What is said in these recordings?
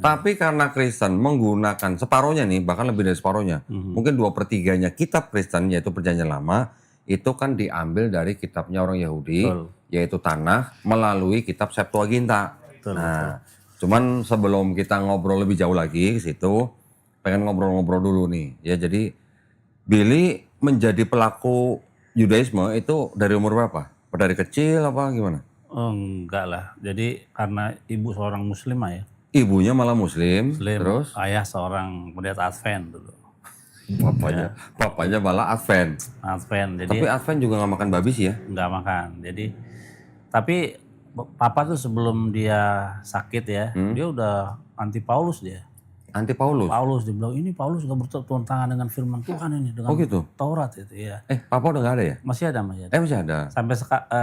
Tapi karena Kristen menggunakan separohnya nih, bahkan lebih dari separohnya, mungkin 2/3-nya kitab Kristen yaitu Perjanjian Lama itu kan diambil dari kitabnya orang Yahudi, Betul. yaitu Tanakh melalui kitab Septuaginta. Betul, Nah, cuman sebelum kita ngobrol lebih jauh lagi ke situ, pengen ngobrol-ngobrol dulu nih. Ya, jadi Billy menjadi pelaku Yudaisme itu dari umur berapa? Dari kecil apa gimana? Oh, enggak lah. Jadi karena ibu seorang muslimah ya. Ibunya malah Muslim, terus Ayah seorang pendeta Advent dulu. bapaknya malah Advent. Advent. Jadi Tapi Advent juga nggak makan babi sih ya? nggak makan. Jadi tapi papa tuh sebelum dia sakit ya, dia udah anti Paulus dia. Anti Paulus. Paulus dia bilang ini Paulus nggak bertentangan dengan firman Tuhan ini dengan gitu? Taurat itu ya. Papa udah nggak ada ya? Masih ada. Masih ada. Sampai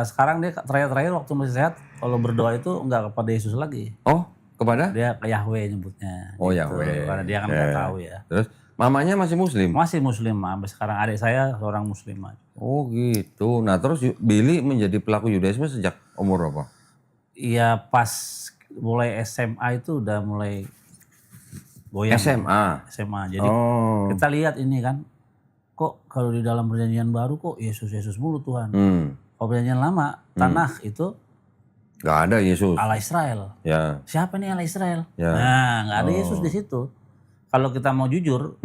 sekarang dia terakhir waktu masih sehat kalau berdoa itu nggak kepada Yesus lagi. Oh, kepada? Dia ke Yahweh nyebutnya. Oh, gitu. Yahweh. Karena dia kan nggak tahu ya. Terus mamanya masih Muslim? Masih Muslim sampai sekarang, adik saya seorang Muslimah. Oh gitu. Nah terus Billy menjadi pelaku Yudaisme sejak umur berapa? Iya pas mulai SMA itu udah mulai goyang. SMA. Jadi kita lihat ini kan, kok kalau di dalam perjanjian baru kok Yesus mulu Tuhan. Kalau perjanjian lama, Tanakh itu nggak ada Yesus. Allah Israel. Ya. Siapa nih Allah Israel? Ya. Nah nggak ada Yesus di situ. Kalau kita mau jujur,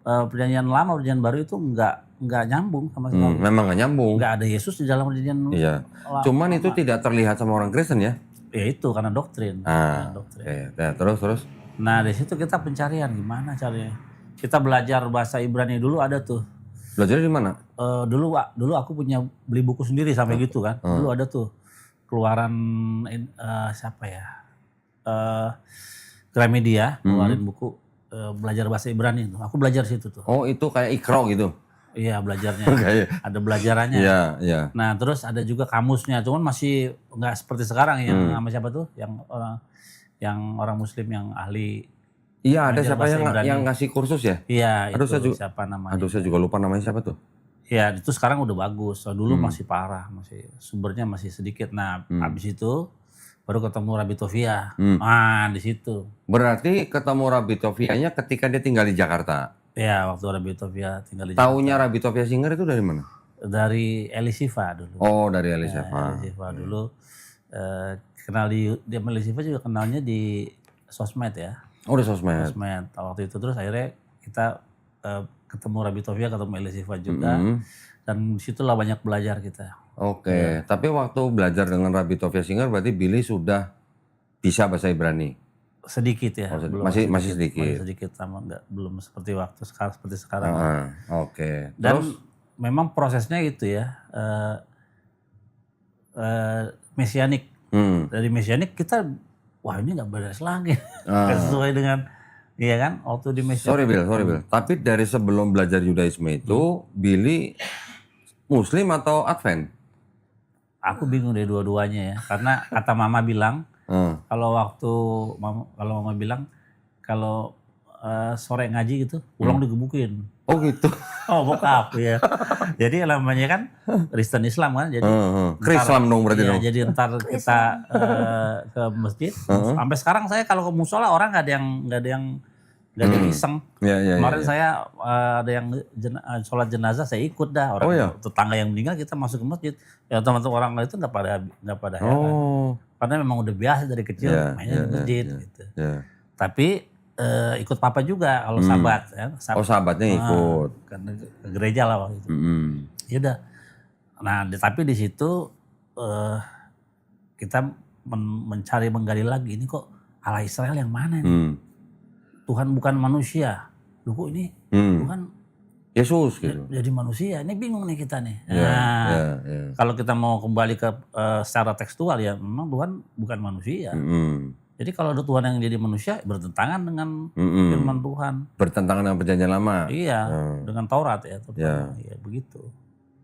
perjanjian lama, perjanjian baru itu nggak nyambung sama sekali. Memang nggak nyambung. Nggak ada Yesus di dalam perjanjian. Iya. Cuman itu tidak terlihat sama orang Kristen ya? Ya itu karena doktrin. Doktrin. Ya, terus. Nah di situ kita pencarian gimana caranya. Kita belajar bahasa Ibrani dulu ada tuh. Belajar di mana? Dulu aku punya beli buku sendiri sampai gitu kan. Dulu ada tuh keluaran siapa ya? Gramedia keluarin buku belajar bahasa Ibrani tuh. Aku belajar situ tuh. Oh itu kayak Iqra gitu? Iya belajarnya. Ada belajarannya. Iya. Nah terus ada juga kamusnya. Cuman masih nggak seperti sekarang yang sama siapa tuh? Yang orang Muslim yang ahli. Iya ada siapa yang ngasih kursus ya? Iya itu siapa namanya? Aduh saya juga lupa namanya siapa tuh? Ya itu sekarang udah bagus. Dulu masih parah, sumbernya masih sedikit. Nah habis itu baru ketemu Rabbi Tovia. Nah di situ. Berarti ketemu Rabbi Tovianya ketika dia tinggal di Jakarta? Ya waktu Rabbi Tovia tinggal di Jakarta. Taunya Rabbi Tovia Singer itu dari mana? Dari Elisiva dulu. Oh dari Elisiva. Elisiva dulu. Kenal di Elisiva juga kenalnya di sosmed ya. Oh di sosmed. Waktu itu terus akhirnya kita ketemu Rabbi Tovia, ketemu Elisiva juga. Dan disitulah banyak belajar kita. Oke. Tapi waktu belajar dengan Rabbi Tovia Singer berarti Billy sudah bisa bahasa Ibrani? Sedikit ya. Masih sedikit. Masih sedikit sama belum seperti sekarang. Oke. Dan memang prosesnya gitu ya. Mesianik. Dari Mesianik kita wah ini nggak beres lagi. Sesuai dengan iya kan waktu di Mesianik. Sorry Bill. Tapi dari sebelum belajar Yudaisme itu Billy Muslim atau Advent? Aku bingung deh dua-duanya ya. Karena kata mama bilang kalau mama bilang kalau sore ngaji gitu pulang digebukin. Oh gitu. Oh bokap ya. Jadi namanya kan Kristen Islam kan. Jadi Islam dong berarti dong. Jadi ntar kita ke masjid. Sampai sekarang saya kalau ke musola orang nggak ada yang iseng. Kemarin saya ada yang sholat jenazah saya ikut dah. Orang tetangga yang meninggal kita masuk ke masjid. Ya teman-teman orang lain itu nggak pada heran. Karena memang udah biasa dari kecil mainnya di masjid gitu. Tapi ikut papa juga kalau sahabat ya. Sahabatnya ikut. Karena ke gereja lah waktu itu. Ya udah. Nah, tapi di situ kita menggali lagi ini kok Allah Israel yang mana nih? Tuhan bukan manusia. Loh kok ini Tuhan Yesus gitu. Jadi manusia. Ini bingung nih kita nih. Kalau kita mau kembali ke secara tekstual ya memang Tuhan bukan manusia. Jadi kalau ada Tuhan yang jadi manusia bertentangan dengan firman Tuhan. Bertentangan dengan perjanjian lama. Iya, dengan Taurat ya. Ya begitu.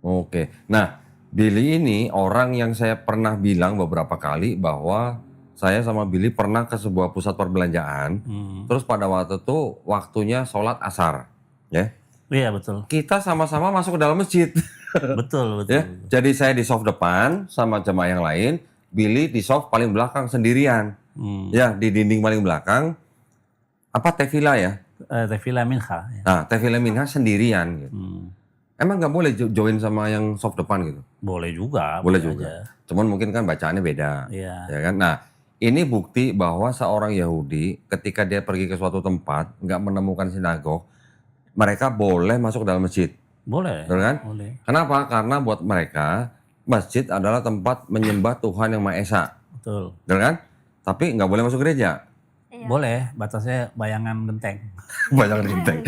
Oke. Nah, Billy ini orang yang saya pernah bilang beberapa kali bahwa saya sama Billy pernah ke sebuah pusat perbelanjaan. Terus pada waktu itu waktunya sholat asar. Ya. Iya betul. Kita sama-sama masuk ke dalam masjid. Betul. Ya. Jadi saya di soft depan sama jemaah yang lain. Billy di soft paling belakang sendirian. Ya di dinding paling belakang. apa tefila ya? Tefillah minha. Ya. Nah, tefila minha sendirian gitu. Emang nggak boleh join sama yang soft depan gitu? Boleh juga. Boleh juga. Aja. Cuman mungkin kan bacaannya beda. Iya. Ya kan? Nah, ini bukti bahwa seorang Yahudi ketika dia pergi ke suatu tempat nggak menemukan sinagog, mereka boleh masuk dalam masjid. Boleh. Betul kan? Boleh. Kenapa? Karena buat mereka masjid adalah tempat menyembah Tuhan yang Maha Esa. Betul. Betul kan? Tapi nggak boleh masuk gereja. Iya. Boleh, batasnya bayangan genteng. Banyak genteng.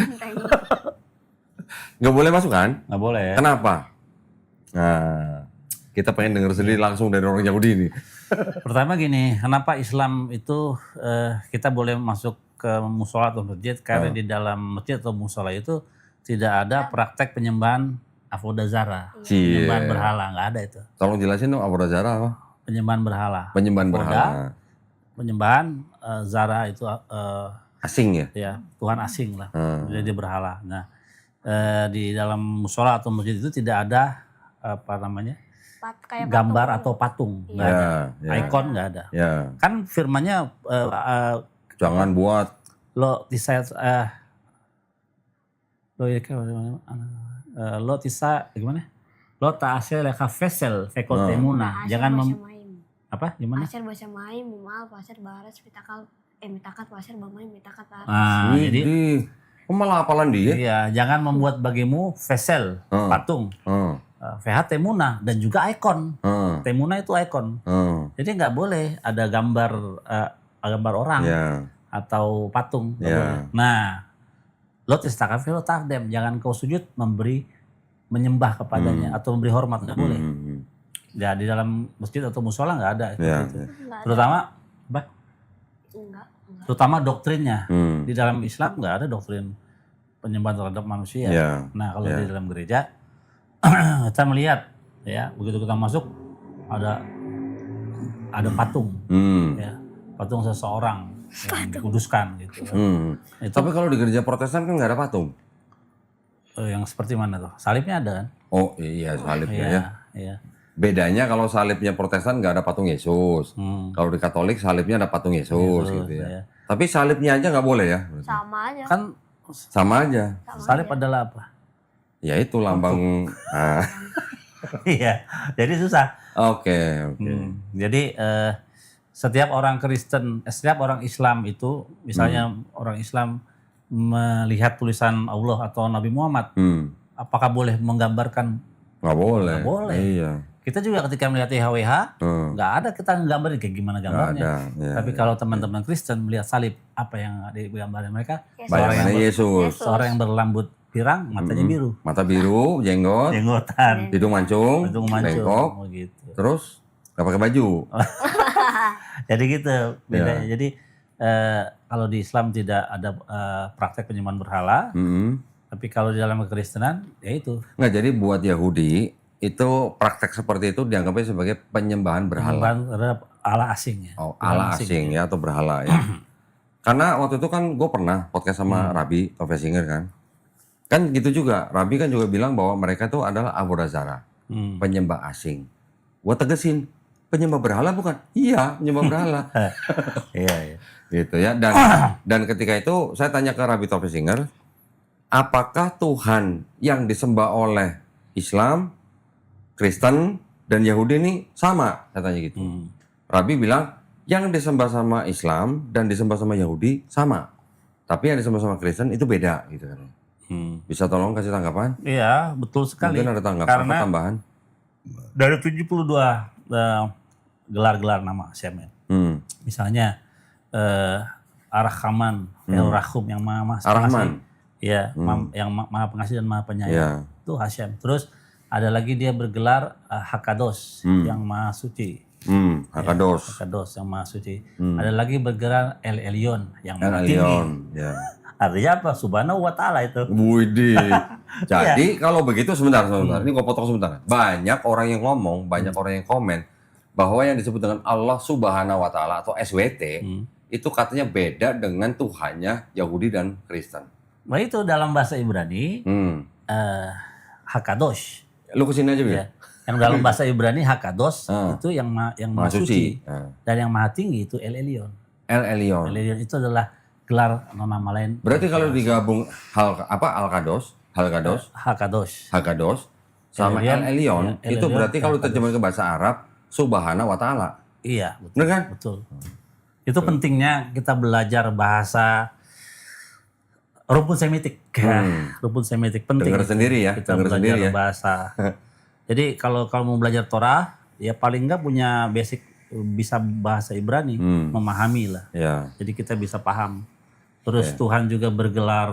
Nggak boleh masuk kan? Nggak boleh. Kenapa? Nah, kita pengen dengar sendiri langsung dari orang Yahudi ini. Pertama gini, kenapa Islam itu kita boleh masuk ke musola atau masjid? Karena di dalam masjid atau musola itu tidak ada praktek penyembahan avodazara. Penyembahan berhala, nggak ada itu. Tolong jelasin dong avodazara apa? Penyembahan berhala. Penyembahan berhala. Penyembahan zara itu Asing ya? ya Tuhan asing lah. Jadi berhala. Nah, di dalam musola atau masjid itu tidak ada apa namanya? Kayak Gambar patung. atau patung, nggak Ya, ada. ya. Ikon nggak ada. Ya. Kan firmannya Jangan buat. lo tisa lo tisa gimana? Lo ta'asir leka vesel fekotemuna. Jangan apa gimana? Pasir bahasa main, mumal, pasir baras, mitakat, pasir bermain, mitakat baras. Nah, jadi Widih. Kok malah hafalan dia? iya, jangan membuat bagimu vesel, patung, VH temuna dan juga ikon. Temuna itu ikon. Jadi nggak boleh ada gambar orang atau patung. Nggak boleh. Nah, lo tistakafi lo takdem, jangan kau sujud menyembah kepadanya atau memberi hormat, nggak boleh. Ya di dalam masjid atau musola nggak ada itu. Terutama apa? Enggak. Terutama doktrinnya. Di dalam Islam nggak ada doktrin penyembahan terhadap manusia. Nah kalau di dalam gereja kita melihat ya begitu kita masuk ada patung, ya patung seseorang yang dikuduskan gitu. Itu, Tapi kalau di gereja Protestan kan nggak ada patung. yang seperti mana tuh? Salibnya ada kan? Oh iya salibnya ya. Iya. Bedanya kalau salibnya Protestan nggak ada patung Yesus. Kalau di Katolik salibnya ada patung Yesus gitu ya. Iya. Tapi salibnya aja nggak boleh ya? Sama aja. Kan Sama aja. salib adalah apa? Ya itu lambang. Iya. Jadi susah. Oke. Jadi setiap orang Kristen, setiap orang Islam itu, misalnya orang Islam melihat tulisan Allah atau Nabi Muhammad, apakah boleh menggambarkan? Nggak boleh. Nggak boleh. Iya. Kita juga ketika melihat YHWH, nggak ada kita nggambarin kayak gimana gambarnya. Tapi kalau teman-teman Kristen melihat salib, apa yang digambarin mereka? Bayangannya Yesus. Seorang yang berlambut pirang, matanya biru. Mata biru, Jenggotan, hidung mancung, hidung bengkok, mancung, gitu. terus nggak pakai baju. Jadi gitu bedanya. Jadi kalau di Islam tidak ada praktek penyembahan berhala, tapi kalau di dalam kekristenan ya itu. Nggak, jadi buat Yahudi itu praktek seperti itu dianggapnya sebagai penyembahan berhala. Penyembahan terhadap Allah asing ya. Oh, Allah asing ya atau berhala ya. Karena waktu itu kan gue pernah podcast sama Rabbi Tovesinger kan. Kan gitu juga, Rabbi kan juga bilang bahwa mereka tuh adalah avodazara, penyembah asing. Gue tegesin, penyembah berhala bukan? Iya, penyembah berhala. Iya. Gitu ya. Dan ketika itu saya tanya ke Rabbi Tovesinger, apakah Tuhan yang disembah oleh Islam, Kristen, dan Yahudi ini sama? Saya tanya gitu. Rabbi bilang, yang disembah sama Islam dan disembah sama Yahudi sama. Tapi yang disembah sama Kristen itu beda gitu kan. Bisa tolong kasih tanggapan? Iya, betul sekali. Mungkin ada tanggapan Karena atau tambahan? dari 72 gelar-gelar nama Hashem. Misalnya Ar-Rahman, El-Rahum yang maha Ar-Rahman. Iya, yang maha pengasih dan maha penyayang. Itu Hashem. Terus ada lagi dia bergelar Hakados yang maha suci. Hakados. Hakados yang maha suci. Ada lagi bergelar El Elyon yang maha tinggi. El-Elyon. Ya. Artinya apa? Subhanahu wa ta'ala itu. Widih. Jadi kalau begitu sebentar. Ini gue potong sebentar. Banyak orang yang ngomong, banyak orang yang komen bahwa yang disebut dengan Allah Subhanahu wa Ta'ala atau SWT itu katanya beda dengan Tuhannya Yahudi dan Kristen. Nah itu dalam bahasa Ibrani Hakadosh. Lu kesini aja ya. Yang dalam bahasa Ibrani Hakados itu yang maha suci. Nah. Dan yang maha tinggi itu El Elyon. El Elyon. El Elyon itu adalah gelar nama lain. Berarti kalau digabung Al-Qados Hakadosh. sama El El-Elyon, El itu Elyon, berarti kalau terjemahin ke bahasa Arab, Subhanahu wa ta'ala. Iya, betul. Benar kan? Betul. Itu pentingnya kita belajar bahasa rumpun semitik. Rumpun semitik penting. Dengar sendiri ya, Kita dengar belajar sendiri ya. bahasa. Jadi kalau mau belajar Torah, ya paling enggak punya basic bisa bahasa Ibrani, memahami lah. Ya. Jadi kita bisa paham. Terus Tuhan juga bergelar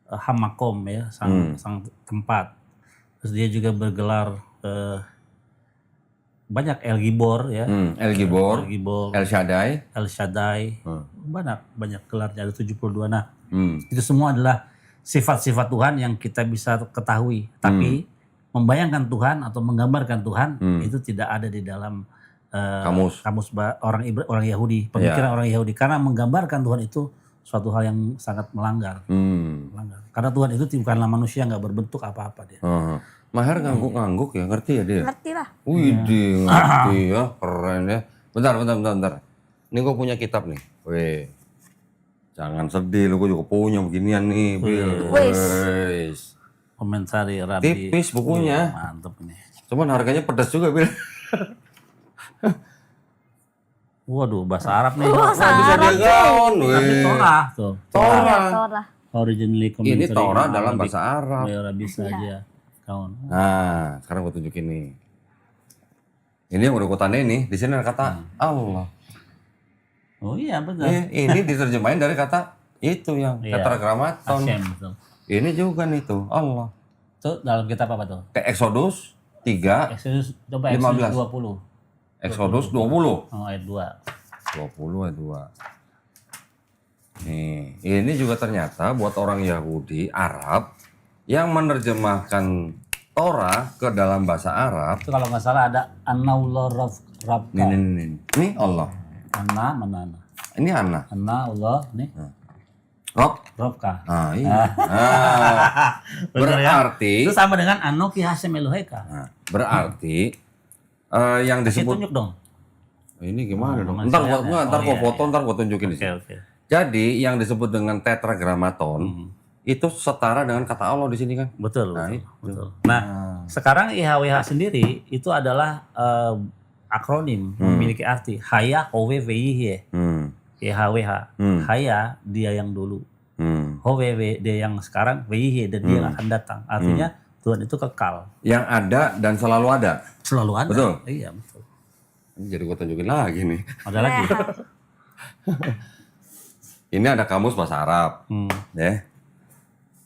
Hamakom ya, sang tempat. Terus dia juga bergelar banyak El Gibor ya. El Gibor, El Shaddai. El Shaddai. Banyak gelarnya, ada 72. Nah, Hmm. itu semua adalah sifat-sifat Tuhan yang kita bisa ketahui. Tapi membayangkan Tuhan atau menggambarkan Tuhan itu tidak ada di dalam Kamus. orang Yahudi, pemikiran orang Yahudi. Karena menggambarkan Tuhan itu suatu hal yang sangat melanggar. Karena Tuhan itu bukanlah manusia, nggak berbentuk apa-apa dia. Maher ngangguk-ngangguk ya, ngerti ya dia? Ngerti lah. Widih, ngerti ya, keren ya. Bentar. Ini gue punya kitab nih. Weh, jangan sedih, lu gue juga punya beginian nih. Wes. Komentari Rabi. Tipis bukunya. Mantep ini. Cuman harganya pedas juga, Bil. Waduh, bahasa Arab nih. Bisa digaun, Tapi Torah tuh. Torah. Originally Ini commentary Torah on dalam Arabic. bahasa Arab. Ya, bisa aja. Kawan. Nah, sekarang gue tunjukin nih. Ini yang udah gue tanda nih. Di sini ada kata Allah. Oh iya betul. Ini diterjemahin dari kata itu yang tetragrammaton. Hashem betul. Ini juga nih tuh Allah. Itu dalam kitab apa tuh? Ke Exodus 3, Exodus, coba 15. Exodus 20. Exodus 20. Oh, ayat 2. 20 ayat 2. Nih, ini juga ternyata buat orang Yahudi, Arab, yang menerjemahkan Torah ke dalam bahasa Arab. Itu kalau nggak salah ada Annaullah Rabka. Ini Allah. Mana? Ini Anna. Annaullah nih. Rob. Rabka. Ah, iya. Ah. Berarti Itu sama dengan Anoki Hashem Eloheka. Nah, berarti yang Kasih disebut tunjuk dong. ini gimana dong? teman Ntar saya gua ada. gua foto, ntar gua tunjukin di sini. Oke. Jadi yang disebut dengan tetragrammaton itu setara dengan kata Allah di sini kan? Betul. Nah, Betul. Nah, sekarang IHWH sendiri itu adalah akronim memiliki arti Haya Howe Vih IHWH. Haya dia yang dulu. Howe dia yang sekarang Vih dan dia akan datang. Artinya Tuhan itu kekal. Yang ada dan selalu ada. Selalu ada. Betul. Iya, betul. Ini jadi gua tunjukin lagi nih. Ada lagi. Ini ada kamus bahasa Arab. Ya.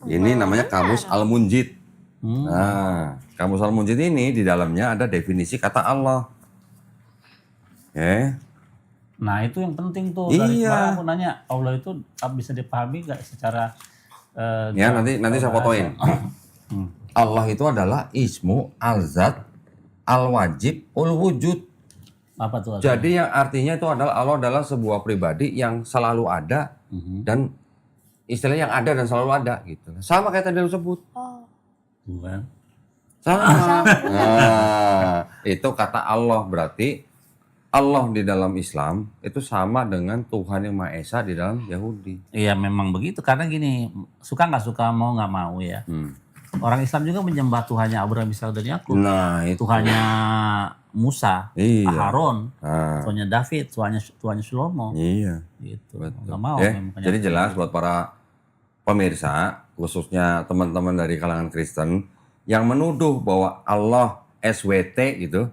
Ini namanya kamus Al-Munjid. Nah, kamus Al-Munjid ini di dalamnya ada definisi kata Allah. Ya. Nah, itu yang penting tuh. Iya. Dari kemarin aku nanya, Allah itu bisa dipahami nggak secara Ya, nanti saya fotoin. Allah itu adalah ismu al-zat al-wajib ul-wujud. apa tuh? Jadi yang artinya itu adalah Allah adalah sebuah pribadi yang selalu ada dan istilahnya yang ada dan selalu ada gitu. Sama kayak tadi lu sebut. Bukan. Sama. Nah, itu kata Allah, berarti Allah di dalam Islam itu sama dengan Tuhan yang Maha Esa di dalam Yahudi. Iya memang begitu karena gini, suka nggak suka mau nggak mau ya. Orang Islam juga menyembah Tuhannya Abraham, Ishak dan Yakub. Nah, itu Tuhannya Musa, Iya. Harun, Nah, Tuhannya David, Tuhannya Shlomo. iya. Gitu. Betul. Nggak mau. Ya, memang jadi jelas buat para pemirsa, khususnya teman-teman dari kalangan Kristen yang menuduh bahwa Allah SWT gitu,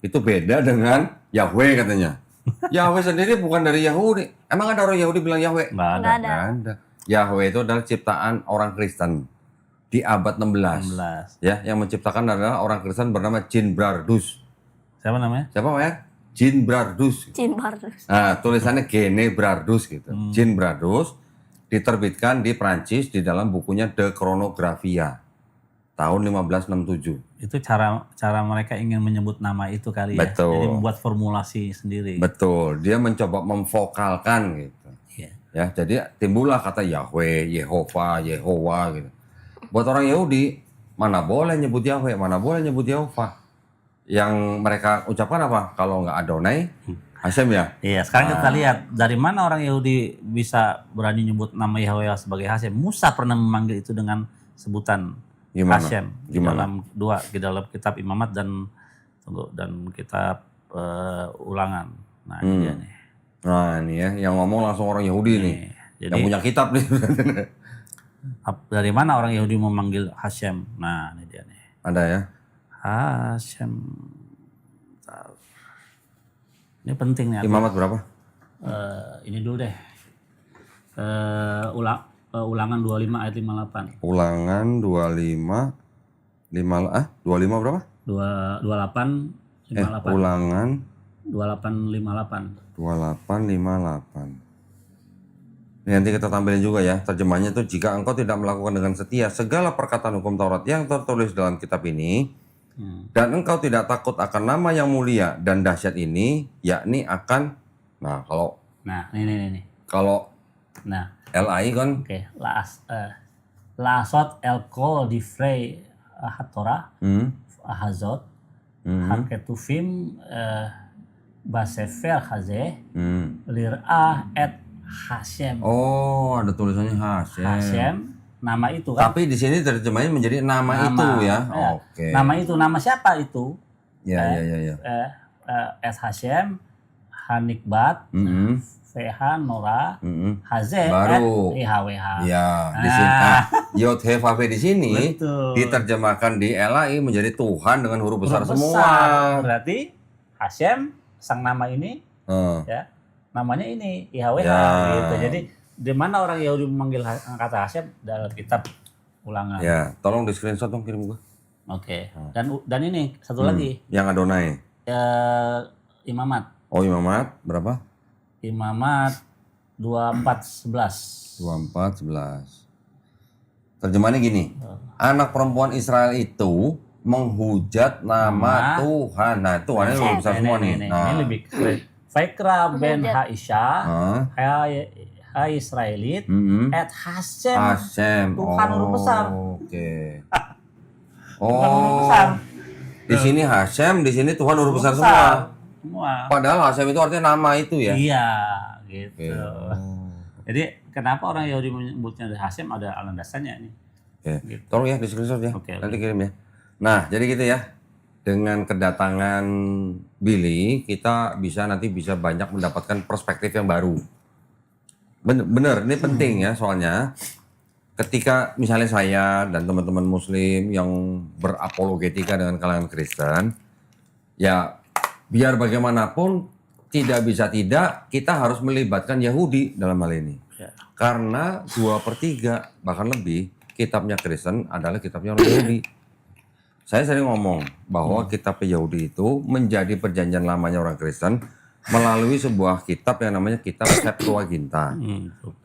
itu beda dengan Yahweh katanya. Yahweh sendiri bukan dari Yahudi. Emang ada orang Yahudi bilang Yahweh? Nggak ada. Nggak ada. Nggak ada. Yahweh itu adalah ciptaan orang Kristen di abad 16. 16. Ya, yang menciptakan adalah orang Kristen bernama Jean Bardus. Siapa namanya? Siapa Pak ya? Jean Bardus. Cin Bardus. Nah, tulisannya Gene Bardus gitu. Jean Bardus diterbitkan di Prancis di dalam bukunya De Chronographia tahun 1567. Itu cara mereka ingin menyebut nama itu kali ya. Betul. Jadi membuat formulasi sendiri. Betul, dia mencoba memvokalkan gitu. Iya. Ya, jadi timbullah kata Yahweh, Yehova, Yehowa gitu. Buat orang Yahudi, mana boleh nyebut Yahweh, mana boleh nyebut Yehova. Yang mereka ucapkan apa? Kalau nggak Adonai, Hashem ya? Iya, sekarang kita lihat dari mana orang Yahudi bisa berani nyebut nama Yahweh sebagai Hashem. Musa pernah memanggil itu dengan sebutan Hashem di dalam kitab Imamat dan kitab Ulangan. Nah, ini dia nih. Nah, ini ya, yang ngomong langsung orang Yahudi nih. Jadi, yang punya kitab nih. Dari mana orang Yahudi memanggil Hashem? Nah, ini dia nih. Ada ya? Hashem. Ini penting nih. Imamat berapa? Ini dulu deh. Ulangan 25 ayat 58. Ulangan 25 berapa? 28 58. Ulangan 2858. 2858. Ini nanti kita tampilin juga ya. Terjemahnya itu, jika engkau tidak melakukan dengan setia segala perkataan hukum Taurat yang tertulis dalam kitab ini, dan engkau tidak takut akan nama yang mulia dan dahsyat ini, yakni akan, ini. Kalau Nah, LAI kan, oke, Lasot elko divrei hatora, hazot, haketufim basefer haze, lir'ah et Hashem. Oh, ada tulisannya Hashem. Hashem, nama itu kan. Tapi di sini terjemahnya menjadi nama itu ya. Oke. Nama itu, nama siapa itu? Ya. Es Hashem, Hanikbat, VH Nora, Haze, baru IHWH. Ya, di sini Yod He Vav He di sini diterjemahkan di LAI menjadi Tuhan dengan huruf besar semua. Berarti Hashem, sang nama ini, ya, namanya ini IHWH gitu. Jadi di mana orang Yahudi memanggil kata Hashem dalam kitab Ulangan. Ya, tolong di screenshot dong, kirim gua. Oke. Dan ini satu lagi. Yang Adonai. Imamat. Oh, Imamat berapa? Imamat 24:11. 24:11. Terjemahannya gini. Anak perempuan Israel itu menghujat nama Tuhan. Nah, Tuhannya lebih besar semua nih. Ini lebih keren. Faikra ben Haisha, Hai Israelit, et Hashem. Tuhan huruf besar. Oke. Tuhan huruf besar. Di sini Hashem, di sini Tuhan huruf besar semua. Padahal Hashem itu artinya nama itu ya. Iya, gitu. Jadi kenapa orang Yahudi menyebutnya Hashem, ada landasannya nih. Oke. Gitu. Tolong ya di screenshot ya. Nanti kirim ya. Nah, jadi gitu ya. Dengan kedatangan Billy, kita nanti bisa banyak mendapatkan perspektif yang baru. Bener, ini penting ya, soalnya ketika misalnya saya dan teman-teman Muslim yang berapologetika dengan kalangan Kristen, ya biar bagaimanapun tidak bisa tidak kita harus melibatkan Yahudi dalam hal ini. Karena 2/3 bahkan lebih kitabnya Kristen adalah kitabnya orang Yahudi. Saya sering ngomong bahwa kitab Yahudi itu menjadi perjanjian lamanya orang Kristen melalui sebuah kitab yang namanya kitab Septuaginta.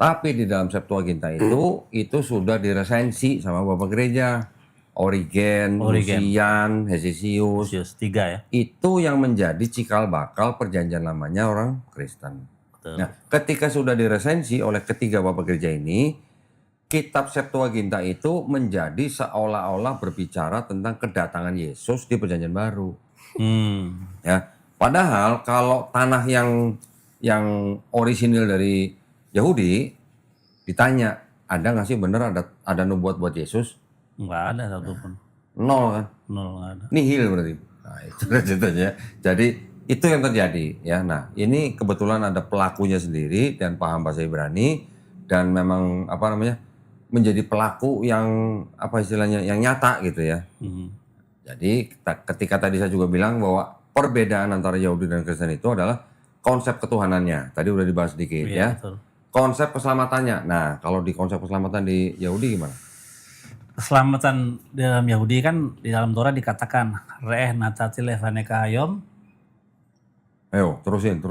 Tapi di dalam Septuaginta itu sudah diresensi sama Bapak Gereja. Origen, Lucian, Hesisius. 3 ya. Itu yang menjadi cikal bakal perjanjian lamanya orang Kristen. Betul. Nah, ketika sudah diresensi oleh ketiga Bapak Gereja ini, kitab Septuaginta itu menjadi seolah-olah berbicara tentang kedatangan Yesus di Perjanjian Baru. Ya, padahal kalau tanah yang orisinil dari Yahudi ditanya, ada nggak sih bener ada nubuat buat Yesus? Nggak ada satupun. Nol kan? Nol, nggak ada. Nihil berarti. Nah, itu ceritanya. Jadi itu yang terjadi ya. Nah, ini kebetulan ada pelakunya sendiri dan paham bahasa Ibrani dan memang menjadi pelaku yang istilahnya yang nyata gitu ya. Jadi ketika tadi saya juga bilang bahwa perbedaan antara Yahudi dan Kristen itu adalah konsep ketuhanannya. Tadi udah dibahas sedikit ya. Betul. Konsep keselamatannya. Nah, kalau di konsep keselamatan di Yahudi gimana? Keselamatan dalam Yahudi kan di dalam Torah dikatakan re'eh natati lefaneka hayom. Ayo, terusin.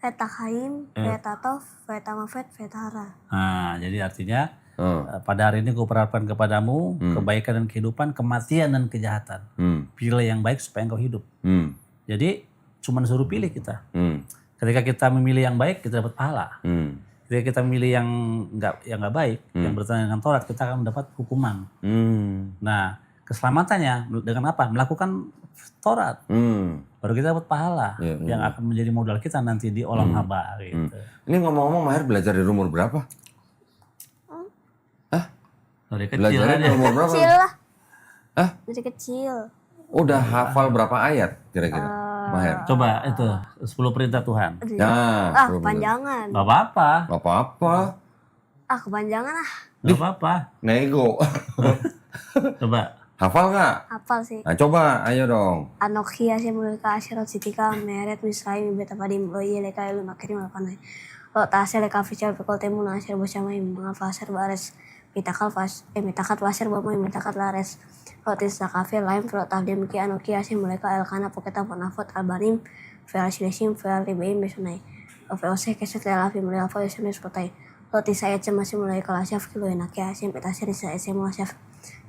Veta Chaim, Veta Tov, Veta Mafet, Veta Hara. Nah, jadi artinya pada hari ini aku perhatikan kepadamu kebaikan dan kehidupan, kematian dan kejahatan. Pilih yang baik supaya engkau hidup. Jadi cuma suruh pilih kita. Ketika kita memilih yang baik, kita dapat pahala. Ketika kita memilih yang nggak baik, yang bertentangan dengan Taurat, kita akan mendapat hukuman. Nah, keselamatannya dengan apa? Melakukan Taurat. Baru kita dapat pahala yang akan menjadi modal kita nanti di olam haba gitu. Ini ngomong-ngomong Maher belajar dari umur berapa? Dari kecil Belajarnya aja. dari umur berapa? Kecil lah. Hah? Dari kecil. Udah hafal berapa ayat kira-kira? Maher. Coba itu 10 perintah Tuhan. Nah, Kepanjangan. Gak apa-apa. Gak apa-apa. Kepanjangan ah. Gak apa-apa. Nego. Coba. Hafal nggak? Hafal sih. Nah coba, ayo dong. Anokia sih mulika asyirat sitika meret misalnya beta padim lo iya leka lu makirim apa nih. Lo tasnya leka ficar pekol temu nasir bersama mengafasir bares. Mitakat wasir bamai mitakat lares. Lo tisa kafe lain pro tafdim ki anokia sih mulika elkana poketa panafot albarim. Fel silesim fel ribein besunai. OVOC keset lelafi mulai apa yosunis potai. Lo tisa ya masih mulai kalasyaf kilo enakia sih petasir isa esemuasyaf.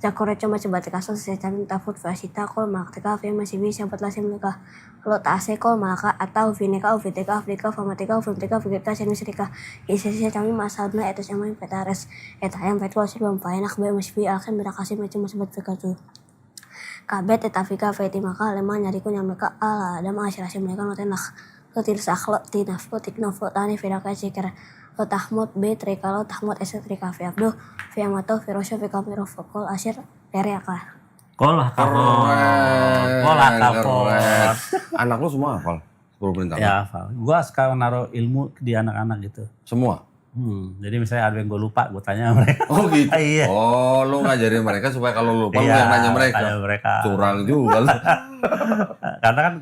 Jakore cuma coba kasus secara tafut fasita kol maktika fe masih bisa berlasim mereka lo tase kol maka atau vineka uviteka afrika famatika uviteka fikirka senisrika isi kami masalahnya itu sama petares eta yang petul sih belum enak be masih akan berakasih macam sebut fikatu kabet etafika feti maka lemah nyariku nyameka ala ada masyarakat mereka notenak lo tirsak lo tinaf lo tiknof lo tani firaka cikir lo tahmud b trika lo tahmud esetrika fi abdo fi amato fi rosyo fi kamiro fokol asyir teriaka Kolah kapor. Anak lu semua hafal 10 perintah? Ya hafal. Gua sekarang naruh ilmu di anak-anak gitu. Semua? Jadi misalnya ada yang gue lupa, gue tanya mereka. Oh gitu? Iya. Oh lu ngajarin mereka supaya kalau lupa lu yang nanya mereka? Tanya mereka. Curang juga lu. Karena kan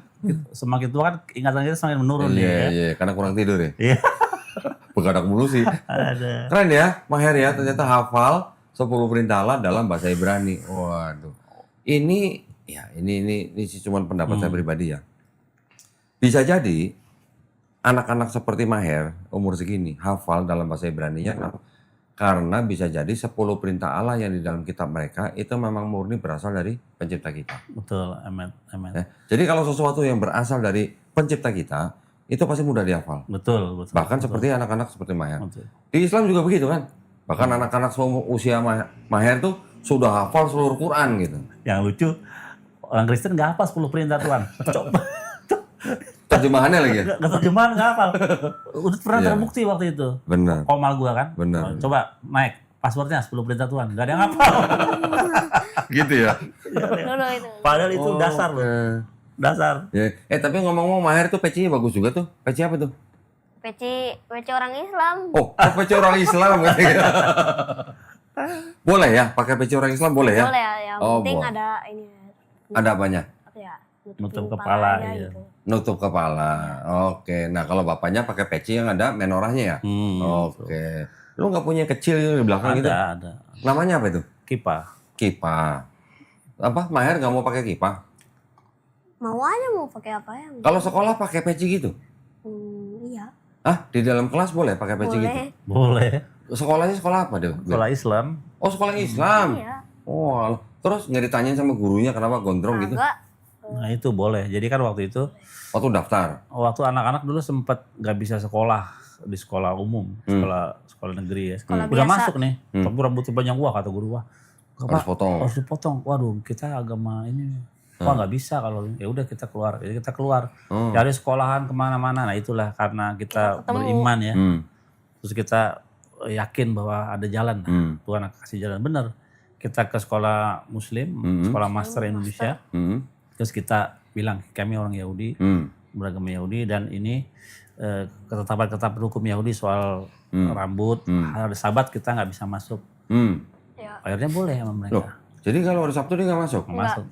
semakin tua kan ingatan kita semakin menurun nih ya. Iya, karena kurang tidur ya? Iya. Begadak mulu sih. Ada. Keren ya, Maher ya, ternyata hafal 10 perintah Allah dalam bahasa Ibrani. Waduh. Ini sih cuma pendapat saya pribadi ya. Bisa jadi anak-anak seperti Maher umur segini hafal dalam bahasa Ibrani-nya karena bisa jadi 10 perintah Allah yang di dalam kitab mereka itu memang murni berasal dari pencipta kita. Betul, amin. Ya. Jadi kalau sesuatu yang berasal dari pencipta kita itu pasti mudah dihafal. Betul. Bahkan seperti anak-anak seperti Maher. Betul. Di Islam juga begitu kan. Bahkan anak-anak usia Maher tuh sudah hafal seluruh Quran gitu. Yang lucu, orang Kristen nggak hafal 10 perintah Tuhan. Coba. Terjemahannya lagi ya? Nggak terjemahan nggak hafal. Udah pernah Iya. terbukti waktu itu. Benar. Komal gua kan. Benar. Coba naik passwordnya 10 perintah Tuhan. Nggak ada yang hafal. Gitu ya? dulu itu Padahal itu dasar loh. Dasar. Ya. Tapi ngomong-ngomong Maher tuh pecinya bagus juga tuh. Peci apa tuh? peci orang Islam Oh, peci orang Islam katanya. Boleh ya? Pakai peci orang Islam boleh ya? boleh ya yang Oh, penting boleh. ada ini Ada apanya? apa ya Nutup kepala, kepalanya iya. gitu. Nutup kepala. Oke. Nah kalau bapaknya pakai peci yang ada menorahnya ya? Oke. Lu nggak punya kecil di belakang gitu? Ada. Namanya apa itu? Kipa. Kipa. Apa? Maher nggak mau pakai kipa? Mau aja mau pakai apa ya Kalau sekolah pakai peci gitu? iya Ah, di dalam kelas boleh pakai peci gitu? boleh Boleh. Sekolahnya sekolah apa deh? Sekolah Islam. Oh, sekolah Islam. iya Oh, terus nggak ditanyain sama gurunya kenapa gondrong gitu? agak Nah itu boleh. Jadi kan waktu itu, Waktu daftar. waktu anak-anak dulu sempat nggak bisa sekolah di sekolah umum, sekolah negeri ya. Sekolah Udah biasa. masuk nih, tapi rambutnya panjang gua kata guru gua. Harus potong. Harus dipotong. Waduh, kita agama ini. Wah nggak bisa kalau ya udah kita keluar. Jadi kita keluar cari sekolahan kemana-mana. Nah itulah karena kita beriman ya. Terus kita yakin bahwa ada jalan. Tuhan akan kasih jalan bener. Kita ke sekolah Muslim, sekolah master Indonesia. Terus kita bilang kami orang Yahudi, beragama Yahudi dan ini ketetapan-ketetapan hukum Yahudi soal rambut, hari Sabat kita nggak bisa masuk. ya Akhirnya boleh sama mereka. Loh, jadi kalau hari Sabtu dia nggak masuk? Nggak masuk.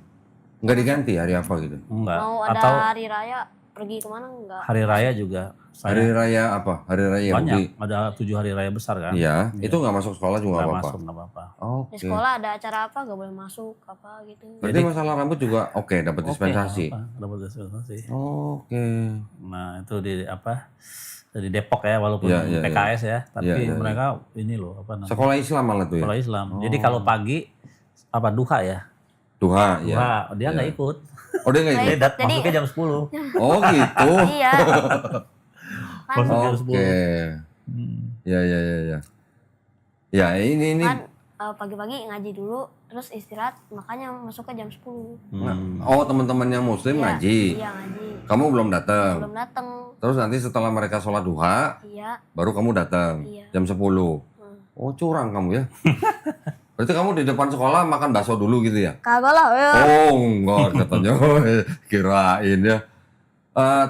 Nggak diganti hari apa gitu? Enggak. mau ada Atau hari raya pergi kemana enggak hari raya juga. Hari raya apa? Hari raya Yahudi? Banyak, ada 7 hari raya besar kan. Iya, itu nggak masuk sekolah juga Nggak nggak apa-apa. masuk, nggak apa-apa. di Oke. sekolah ada acara apa nggak boleh masuk apa gitu Berarti masalah rambut juga oke, dapat dispensasi. Oke, apa, dapat dispensasi. Oke. Nah itu di apa? Di Depok ya, walaupun Iya, iya, PKS ya, tapi Iya, iya, mereka ini loh apa namanya? Sekolah Islam malah tuh ya? Sekolah Islam. Jadi kalau pagi apa duha ya? Duha, ya. Duha, dia nggak ikut. Oh dia nggak ikut? Dia Jadi- masuknya jam 10. Oh gitu. iya kan Masuk jam Oke. 10. Ya. Ya ini kan pagi-pagi ngaji dulu, terus istirahat, makanya masuk ke jam 10. Oh, teman-teman yang muslim ngaji. Iya, ngaji. Kamu belum datang. Belum datang. Terus nanti setelah mereka sholat duha, Iya. baru kamu datang. Iya. Jam 10. Oh, curang kamu ya. Berarti kamu di depan sekolah makan bakso dulu gitu ya? Kagak lah, ya. Oh, enggak katanya. Kirain ya.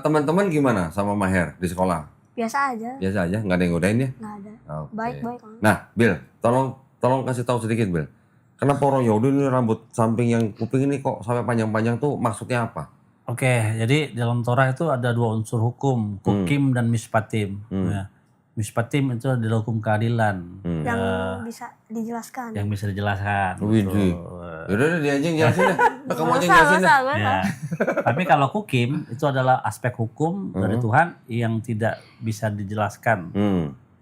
Teman-teman gimana sama Maher di sekolah? Biasa aja. Biasa aja, nggak ada yang godain ya? Nggak ada. Oke. Baik-baik. Nah, Bill, tolong kasih tahu sedikit, Bill. Kenapa orang Yahudi ini rambut samping yang kuping ini kok sampai panjang-panjang tuh maksudnya apa? Oke, jadi dalam Torah itu ada 2 unsur hukum, hukim dan mishpatim. Ya. Mishpatim itu adalah hukum keadilan Yang bisa dijelaskan. yang bisa dijelaskan. Widih. Yaudah deh, dia aja yang jelasin deh. Kamu aja yang Nggak jelasin deh. usah, nggak Ya. usah. Tapi kalau hukim itu adalah aspek hukum dari Tuhan yang tidak bisa dijelaskan.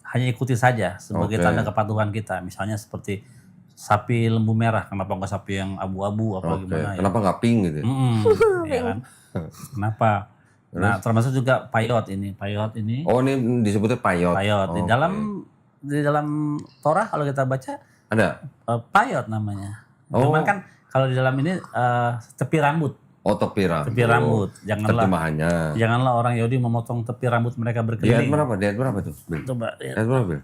Hanya ikuti saja sebagai Oke. tanda kepatuhan kita. Misalnya seperti sapi lembu merah, kenapa nggak sapi yang abu-abu apa Oke. gimana ya? Kenapa nggak pink gitu? Ya? Ya kan? Kenapa? Nah, termasuk juga payot ini. Payot ini, Oh, ini disebutnya payot. payot di Oke. dalam Torah kalau kita baca Ada. payot namanya. Oh. Cuman kan kalau di dalam ini tepi rambut. Oh, tepi rambut. Tepi rambut. Terjemahannya. Janganlah orang Yahudi memotong tepi rambut mereka Di ayat berkeliling. berapa? Di ayat berapa tuh, Bill? Coba lihat Ayat berapa, Bill?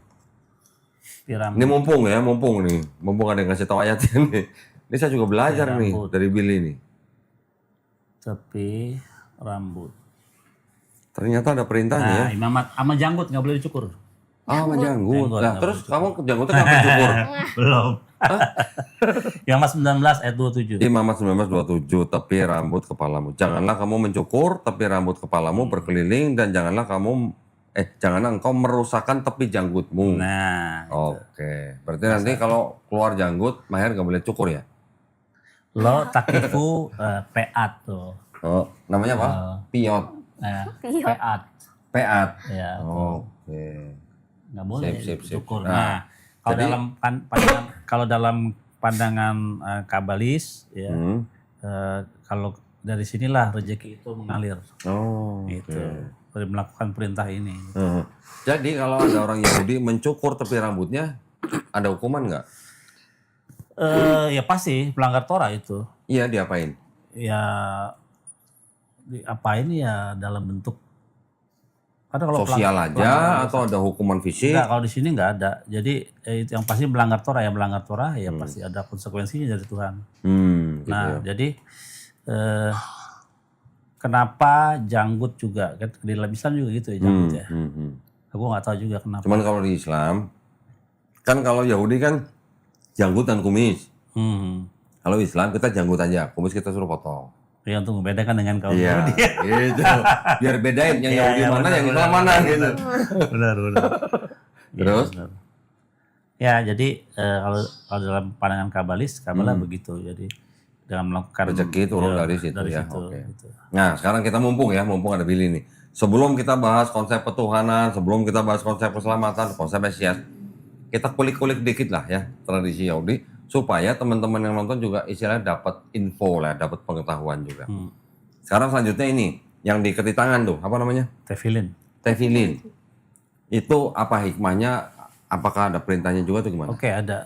tepi rambut. Ini mumpung ya, mumpung nih. Mumpung ada yang ngasih tahu ayatnya nih. Ini saya juga belajar nih rambut. dari Billy nih. Tepi rambut. Ternyata ada perintahnya ya. Nah, imamat sama janggut nggak boleh dicukur. Ah, sama janggut. Janggut, Nah, nggak terus kamu janggutnya nggak cukur? Belum. Imamat 19 ayat 27. Imamat 19:27, tepi rambut kepalamu. Janganlah kamu mencukur tepi rambut kepalamu berkeliling dan janganlah engkau merusakkan tepi janggutmu. Nah, Oke, berarti nanti kalau keluar janggut, Maher nggak boleh cukur ya? lo takifu peat tuh. Oh, namanya apa? Piot. Nah, Piot. peat. Peat. Ya, Oke. nggak boleh Sip. dicukur. Nah, Nah, kalau jadi- dalam pandangan kabalis ya, kalau dari sinilah rezeki itu mengalir. Oh, Itu dari melakukan perintah ini. Jadi kalau ada orang Yahudi mencukur tepi rambutnya, ada hukuman nggak? Ya pasti pelanggar Torah itu. Iya, diapain? Ya diapain ya dalam bentuk ada kalau Sosial aja atau ada hukuman fisik? enggak, kalau di sini nggak ada. Jadi itu yang pasti melanggar Torah ya pasti ada konsekuensinya dari Tuhan. Gitu Nah, ya. jadi kenapa janggut juga kan di dalam Islam juga gitu ya janggut ya. Aku nggak tahu juga kenapa. Cuman kalau di Islam, kan kalau Yahudi kan janggut dan kumis. Kalau Islam kita janggut aja, kumis kita suruh potong. Ya untuk membedakan dengan kaum Iya, Yahudi. gitu. Biar bedain yang Iya, Yahudi iya, mana, benar, yang Islam benar, mana benar, gitu. Benar. Terus? Benar. Ya, jadi kalau dalam pandangan kabalis, kabalah begitu. Jadi dengan melakukan Rezeki turun dari situ ya. situ, Oke. gitu. Nah, sekarang kita mumpung ada Billy nih. Sebelum kita bahas konsep ketuhanan, sebelum kita bahas konsep keselamatan, konsep Mesias, kita kulik-kulik dikit lah ya tradisi Yahudi supaya teman-teman yang nonton juga istilahnya dapat info lah, dapat pengetahuan juga. Sekarang selanjutnya ini yang diikat tangan tuh, apa namanya? Tefilin. Tefilin. Itu apa hikmahnya? Apakah ada perintahnya juga atau gimana? Oke, ada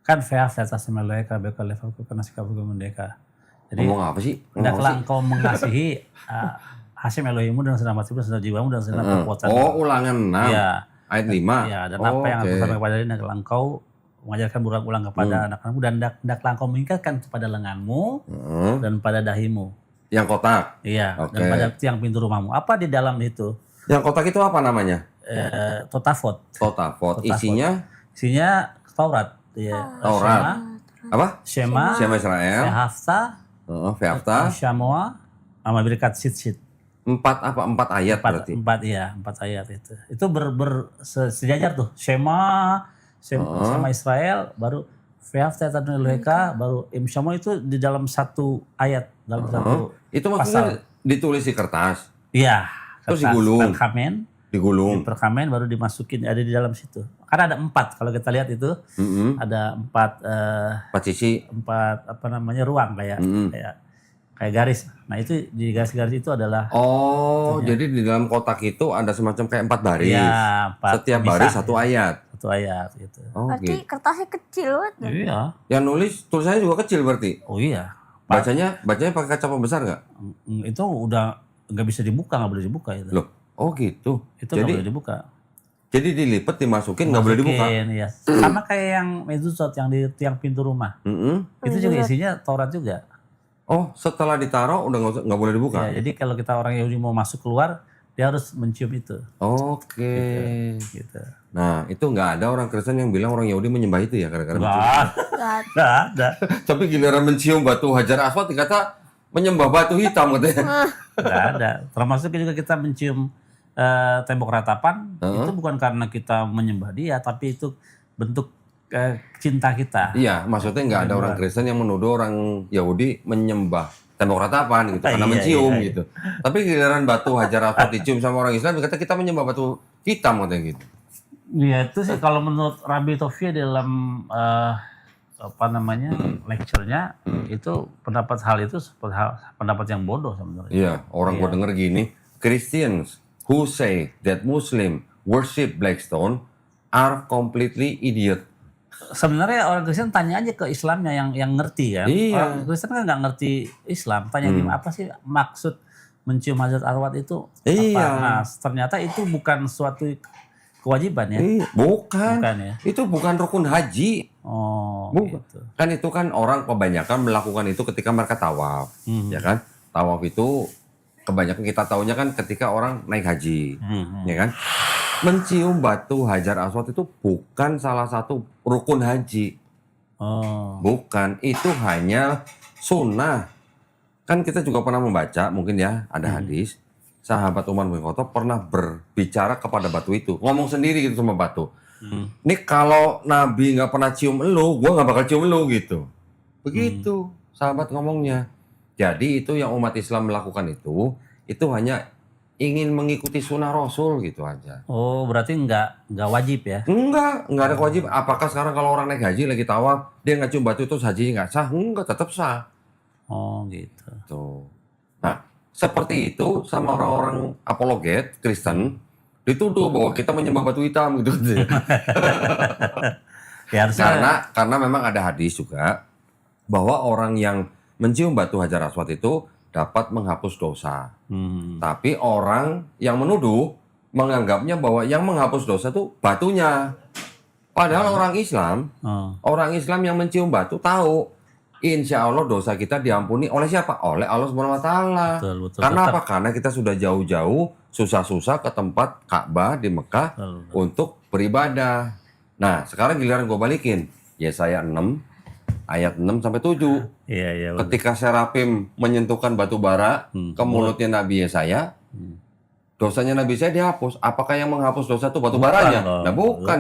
kan ve'af atas meleka beka level karena sikap merdeka. Jadi Ngomong apa sih? hendaklah engkau mengasihi Hasim Elohimmu dengan segenap hatimu, segenap jiwamu dan segenap kekuatan. Oh, ulangan 6. Ya. Ayat 5. Ya, dan apa yang aku Oke. katakan kepada dia, hendaklah engkau mengajarkan berulang-ulang kepada anak-anakmu dan hendaklah engkau meningkatkan kepada lenganmu dan pada dahimu. Yang kotak. Iya, Oke. dan pada tiang pintu rumahmu. Apa di dalam itu? Yang kotak itu apa namanya? Totafot. Totafot. Isinya Isinya Taurat. Ya. Taurat. Apa? Shema, Shema Israel. Hafta, Ve'afta. Shamoa, sama berkat sit-sit. 4 ayat berarti. 4 ayat itu. Itu sejajar tuh. Shema Israel, baru Ve'afta Eloheka, baru Imshamo itu di dalam satu ayat, dalam satu Itu maksudnya ditulis di kertas, iya. Terus kertas digulung. perkamen, digulung. perkamen baru dimasukin, ada di dalam situ. Karena ada 4 kalau kita lihat itu, ada 4 4 sisi. ruang kayak garis. Nah itu di garis-garis itu adalah Oh, jadi di dalam kotak itu ada semacam kayak 4 baris. ya, 4 Setiap baris satu ayat. itu ayat gitu. Oh, Berarti gitu. kertasnya kecil banget. Iya. Yang nulis tulisannya juga kecil berarti. Oh iya. Bacanya pakai kaca pembesar nggak? Itu udah nggak bisa dibuka, nggak boleh dibuka itu. Loh, oh gitu. Itu nggak boleh dibuka. Jadi dilipet, dimasukin, nggak boleh dibuka. Iya. Sama kayak yang mezuzot yang di tiang pintu rumah. Itu juga isinya Taurat juga. Oh, setelah ditaruh udah nggak boleh dibuka. Ya, jadi kalau kita orang Yahudi mau masuk keluar, dia harus mencium itu. Oke. Gitu. Nah, itu nggak ada orang Kristen yang bilang orang Yahudi menyembah itu ya gara-gara mencium. Nggak ada. Tapi giliran mencium batu Hajar Aswad dikata menyembah batu hitam katanya. Nggak ada. Termasuk juga kita mencium tembok ratapan, itu bukan karena kita menyembah dia, tapi itu bentuk cinta kita. Iya, maksudnya nggak ada orang Kristen yang menuduh orang Yahudi menyembah tembok ratapan gitu karena mencium gitu. Tapi giliran batu Hajar Aswad dicium sama orang Islam dikata kita menyembah batu hitam katanya gitu. Iya, itu sih kalau menurut Rabbi Tovia dalam lecture-nya itu hal itu pendapat yang bodoh sebenarnya. Iya, orang gua denger gini, Christians who say that Muslim worship Blackstone are completely idiot. Sebenarnya orang Kristen tanya aja ke Islamnya yang ngerti kan. Iya. Orang Kristen kan nggak ngerti Islam. Tanya gimana apa sih maksud mencium Hajar Aswad itu? Iya. Apa? Nah, ternyata itu bukan suatu kewajiban ya. Iya, bukan. Bukan ya. Itu bukan rukun haji. Oh, Bukan. gitu. Kan itu kan orang kebanyakan melakukan itu ketika mereka tawaf, ya kan? Tawaf itu kebanyakan kita taunya kan ketika orang naik haji, ya kan? Mencium batu Hajar Aswad itu bukan salah satu rukun haji, Oh. bukan. Itu hanya sunnah. Kan kita juga pernah membaca, mungkin ya ada hadis, sahabat Umar bin Khattab pernah berbicara kepada batu itu, ngomong sendiri gitu sama batu. Nih kalau Nabi nggak pernah cium elu, gua nggak bakal cium elu gitu. Begitu sahabat ngomongnya. Jadi itu yang umat Islam melakukan itu hanya ingin mengikuti sunnah Rasul gitu aja. Oh, berarti nggak wajib ya? Enggak ada kewajiban. Apakah sekarang kalau orang naik haji lagi tawaf, dia nggak cium batu itu hajinya nggak sah? Enggak, tetap sah. Oh, gitu. Tuh. Nah, seperti itu sama orang-orang apologet Kristen dituduh bahwa kita menyembah batu hitam gitu. Ya harusnya Karena memang ada hadis juga bahwa orang yang mencium batu Hajar Aswad itu dapat menghapus dosa. Tapi orang yang menuduh menganggapnya bahwa yang menghapus dosa itu batunya. Padahal orang Islam yang mencium batu tahu insya Allah dosa kita diampuni oleh siapa? Oleh Allah Subhanahu Wa Taala. Betul. Karena apa? Karena kita sudah jauh-jauh susah-susah ke tempat Ka'bah di Mekah untuk beribadah. Nah, sekarang giliran gue balikin. Yesaya 6 ayat 6 sampai 7. Iya. Ketika Serapim menyentuhkan batu bara ke mulutnya Nabi Yesaya, dosanya Nabi Yesaya dihapus. Apakah yang menghapus dosa itu batu baranya? Dong. Nah, bukan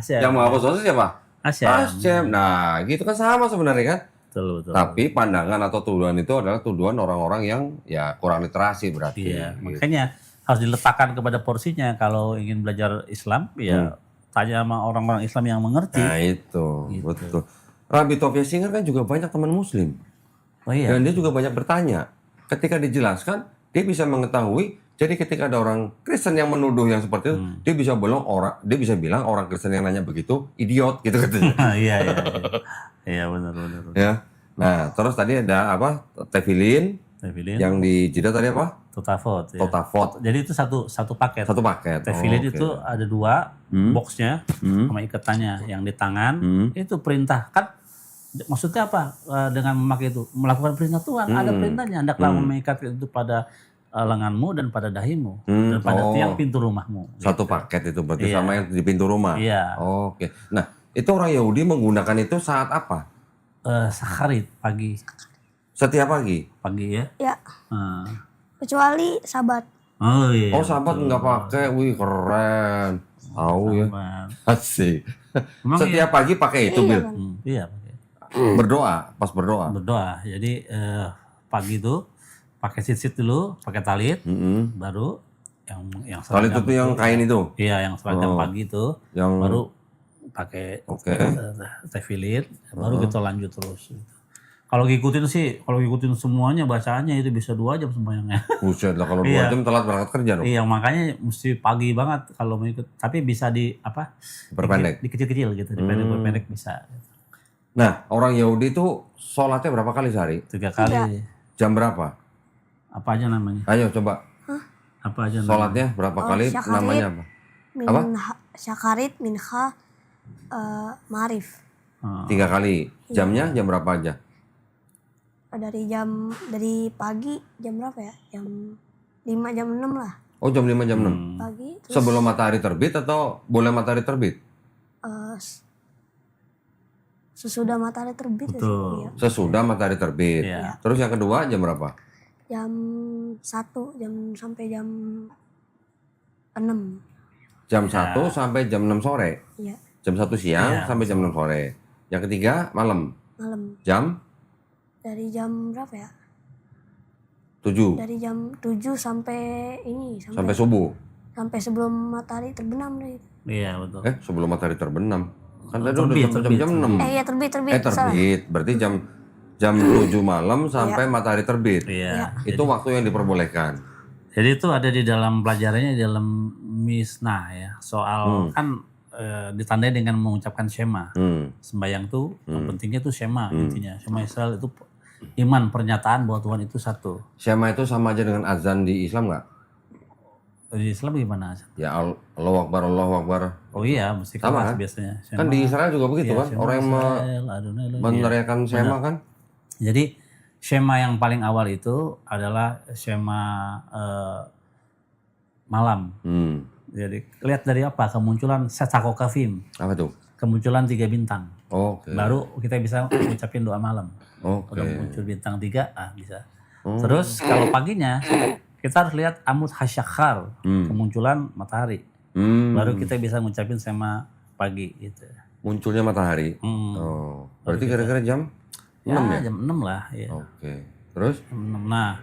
yang menghapus dosa siapa? Hashem. Nah, gitu kan sama sebenarnya kan? Betul. Tapi pandangan atau tuduhan itu adalah tuduhan orang-orang yang ya kurang literasi berarti. Iya, gitu. makanya harus diletakkan kepada porsinya. Kalau ingin belajar Islam, ya tanya sama orang-orang Islam yang mengerti. Nah itu, betul. Rabbi Tovia Singer kan juga banyak teman muslim. Oh iya. Dan dia juga banyak bertanya. Ketika dijelaskan, dia bisa mengetahui. Jadi ketika ada orang Kristen yang menuduh yang seperti itu, dia bisa bilang orang Kristen yang nanya begitu idiot gitu katanya. Iya benar. Ya. Nah, terus tadi ada apa? Tefilin. Yang di jidat tadi apa? Totafot. Ya. Totafot. Jadi itu satu paket. Satu paket. Tefilin oke. itu ada 2 boxnya sama ikatannya. Yang di tangan itu perintah. Kan maksudnya apa dengan memakai itu? Melakukan perintah Tuhan. Ada perintahnya. Hendaklah mengikat itu pada lenganmu dan pada dahimu dan pada tiang pintu rumahmu. Satu gitu. paket itu berarti sama yang di pintu rumah. Iya. Oke. Nah, itu orang Yahudi menggunakan itu saat apa? Saharit pagi. Setiap pagi. Pagi ya. Ya, Nah. kecuali Sabat. Oh iya. Oh, sahabat nggak pakai. Wih, keren. Tahu ya. Sahabat. Asik. Memang Setiap pagi pakai itu, Bil. Iya pakai. Berdoa, pas berdoa. Berdoa. Jadi pagi itu pakai sit dulu, pakai talit, baru yang Talit itu yang kain itu. Iya, yang seragam pagi itu, Yang baru pakai tefilin, baru kita lanjut terus. Gitu. Kalau ngikutin semuanya bacaannya itu bisa 2 jam sembahyangnya. Buset lah kalau 2 Iya. jam telat berangkat kerja dong. Iya, makanya mesti pagi banget kalau mau ikut. Tapi bisa Perpendek. dikecil-kecil gitu, dipendek-pendek bisa. Nah, orang Yahudi itu sholatnya berapa kali sehari? 3 kali. Jam berapa? Apa aja namanya? Ayo coba. Apa aja namanya? Sholatnya berapa kali? syakarit. Namanya apa? Syakarit, minha, marif. 3 kali. Jamnya jam berapa aja? Dari pagi jam berapa ya? Jam 5 jam 6 lah Oh, jam 5 jam 6. pagi. Terus Sebelum matahari terbit atau boleh matahari terbit? sesudah matahari terbit ya sih. Betul. Iya. Sesudah matahari terbit. Iya. Terus yang kedua jam berapa? Jam 1 sampai jam 6. Jam 1 sampai jam 6 sore. Iya, Jam 1 siang Iya. sampai jam 6 sore. Yang ketiga malam. malam. Jam Dari jam berapa ya? 7 Dari jam 7 sampai sampai subuh. sampai sebelum matahari terbenam deh. Iya, betul. Sebelum matahari terbenam. Kan tadi Terbit, udah terbit. jam 6. Iya terbit. Salah. Terbit. Berarti jam 7 malam sampai matahari terbit. Iya. Itu waktu yang diperbolehkan. Jadi itu ada di dalam pelajarannya di dalam Misnah ya. Soal kan ditandai dengan mengucapkan Shema. Sembayang tuh yang pentingnya tuh Shema intinya. Shema Israel itu iman, pernyataan bahwa Tuhan itu satu. Syama itu sama aja dengan azan di Islam nggak? Di Islam gimana? Ya Allahu Akbar, Allahu Akbar. Oh iya, mesti Sama keras kan? biasanya. Shema, Kan di Israel juga begitu iya, kan? Shema Orang yang Israel, Adonai Elohim. meneriakan Syama kan? Jadi Shema yang paling awal itu adalah Shema malam. Jadi lihat dari apa? Kemunculan Setsako Kavim. Apa tuh? Kemunculan 3 bintang. Oke. Baru kita bisa ngucapin doa malam. Oke. Udah muncul bintang 3, bisa. Terus kalau paginya kita harus lihat Amud Hasyakhar, kemunculan matahari. Baru kita bisa ngucapin Shema pagi gitu. Munculnya matahari. Oh. Berarti kira-kira jam 6 ya? Jam 6 lah. Ya. Oke. Terus? Jam 6. Nah,